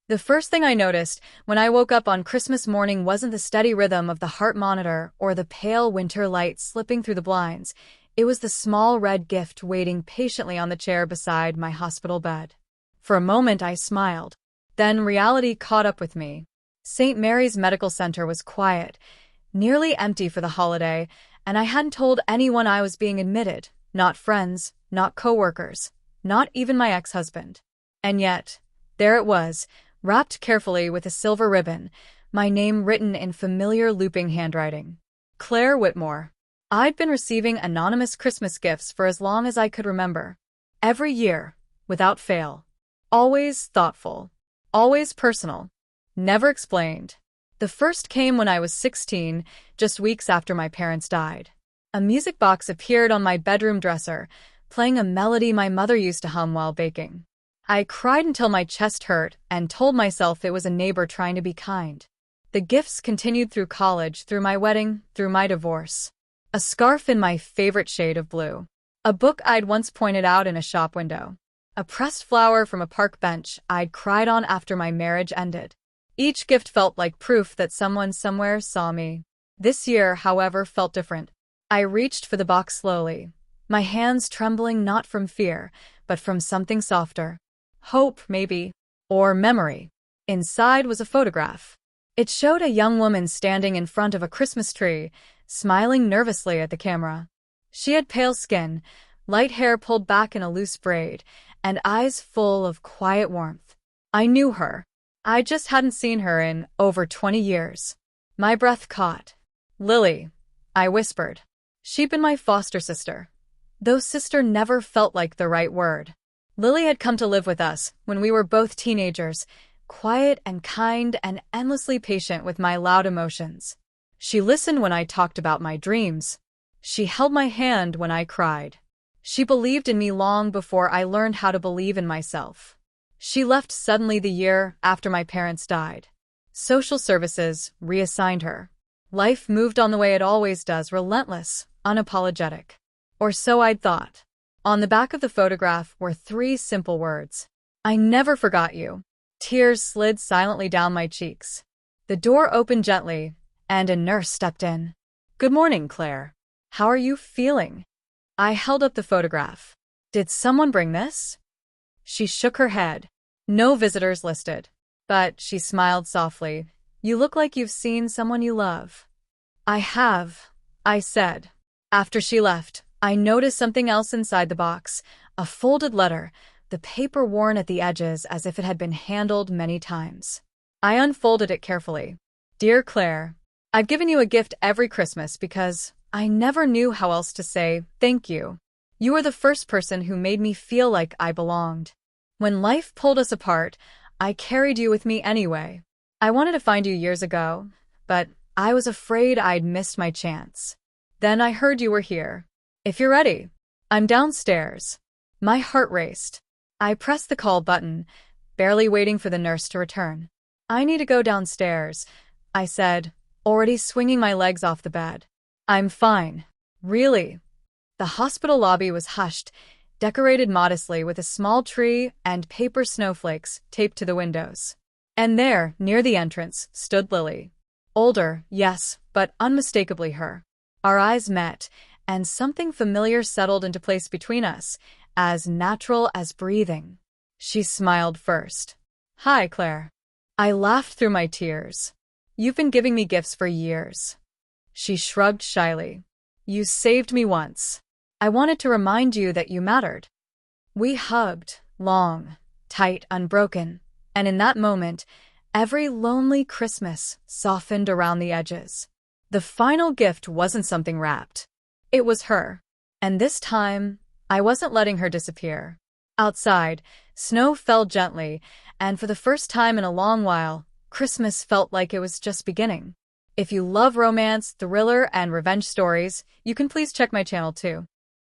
The first thing I noticed when I woke up on Christmas morning wasn't the steady rhythm of the heart monitor or the pale winter light slipping through the blinds. It was the small red gift waiting patiently on the chair beside my hospital bed. For a moment I smiled. Then reality caught up with me. St. Mary's Medical Center was quiet, nearly empty for the holiday, and I hadn't told anyone I was being admitted. Not friends, not coworkers, not even my ex-husband. And yet, there it was, wrapped carefully with a silver ribbon, my name written in familiar looping handwriting. Claire Whitmore. I'd been receiving anonymous Christmas gifts for as long as I could remember. Every year, without fail. Always thoughtful. Always personal. Never explained. The first came when I was 16, just weeks after my parents died. A music box appeared on my bedroom dresser, playing a melody my mother used to hum while baking. I cried until my chest hurt and told myself it was a neighbor trying to be kind. The gifts continued through college, through my wedding, through my divorce. A scarf in my favorite shade of blue. A book I'd once pointed out in a shop window. A pressed flower from a park bench I'd cried on after my marriage ended. Each gift felt like proof that someone somewhere saw me. This year, however, felt different. I reached for the box slowly, my hands trembling not from fear, but from something softer. Hope, maybe. Or memory. Inside was a photograph. It showed a young woman standing in front of a Christmas tree, smiling nervously at the camera. She had pale skin, light hair pulled back in a loose braid, and eyes full of quiet warmth. I knew her. I just hadn't seen her in over 20 years. My breath caught. Lily, I whispered. She'd been my foster sister. Though sister never felt like the right word. Lily had come to live with us when we were both teenagers, quiet and kind and endlessly patient with my loud emotions. She listened when I talked about my dreams. She held my hand when I cried. She believed in me long before I learned how to believe in myself. She left suddenly the year after my parents died. Social services reassigned her. Life moved on the way it always does, relentless, unapologetic. Or so I'd thought. On the back of the photograph were 3 simple words. I never forgot you. Tears slid silently down my cheeks. The door opened gently, and a nurse stepped in. Good morning, Claire. How are you feeling? I held up the photograph. Did someone bring this? She shook her head. No visitors listed. But she smiled softly. You look like you've seen someone you love. I have, I said. After she left, I noticed something else inside the box, a folded letter, the paper worn at the edges as if it had been handled many times. I unfolded it carefully. Dear Claire, I've given you a gift every Christmas because I never knew how else to say thank you. You were the first person who made me feel like I belonged. When life pulled us apart, I carried you with me anyway. I wanted to find you years ago, but I was afraid I'd missed my chance. Then I heard you were here. If you're ready, I'm downstairs. My heart raced. I pressed the call button, barely waiting for the nurse to return. I need to go downstairs, I said, already swinging my legs off the bed. I'm fine. Really? The hospital lobby was hushed, decorated modestly with a small tree and paper snowflakes taped to the windows. And there, near the entrance, stood Lily. Older, yes, but unmistakably her. Our eyes met, and something familiar settled into place between us, as natural as breathing. She smiled first. Hi, Claire. I laughed through my tears. You've been giving me gifts for years. She shrugged shyly. You saved me once. I wanted to remind you that you mattered. We hugged, long, tight, unbroken, and in that moment, every lonely Christmas softened around the edges. The final gift wasn't something wrapped. It was her. And this time, I wasn't letting her disappear. Outside, snow fell gently, and for the first time in a long while, Christmas felt like it was just beginning. If you love romance, thriller, and revenge stories, you can please check my channel too.